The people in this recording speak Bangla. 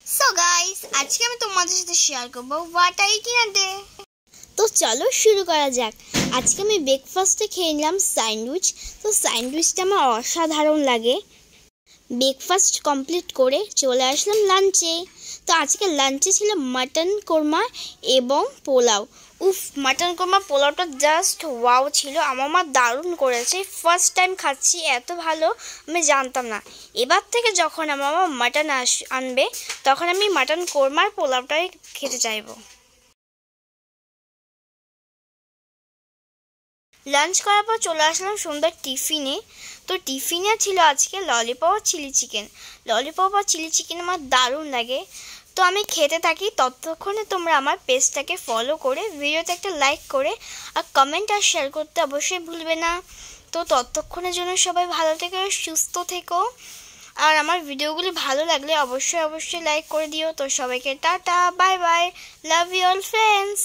সো গাইস, আজকে আমি তোমাদের সাথে শেয়ার করবো what I it in a day. তো চলো শুরু করা যাক। আজকে আমি ব্রেকফাস্টে খেয়ে নিলাম স্যান্ডউইচ। তো স্যান্ডউইচটা আমার অসাধারণ লাগে। ব্রেকফাস্ট কমপ্লিট করে চলে আসলাম লাঞ্চে। তো আজকে লাঞ্চে ছিল মাটন কোরমা এবং পোলাও। মাটন কোরমা পোলাওটা জাস্ট ওয়াও ছিল। আমার মা দারুণ করেছে, ফার্স্ট টাইম খাচ্ছি, এত ভালো আমি জানতাম না। এবার থেকে যখন আমার মা মাটন আনবে তখন আমি মাটন কোরমার পোলাওটাই খেতে চাইবো। লাঞ্চ করার পর চলে আসলাম সন্ধ্যার টিফিনে। তো টিফিনে ছিল আজকে ললিপপ আর চিলি চিকেন। ললিপপ আর চিলি চিকেন আমার দারুণ লাগে। তো আমি খেতে থাকি, ততক্ষণে তোমরা আমার পেজটাকে ফলো করে ভিডিওতে একটা লাইক করে আর কমেন্ট আর শেয়ার করতে অবশ্যই ভুলবে না। তো ততক্ষণের জন্য সবাই ভালো থেকো, সুস্থ থেকো। আর আমার ভিডিওগুলি ভালো লাগলে অবশ্যই লাইক করে দিও। তো সবাইকে tata, bye bye, love you all friends.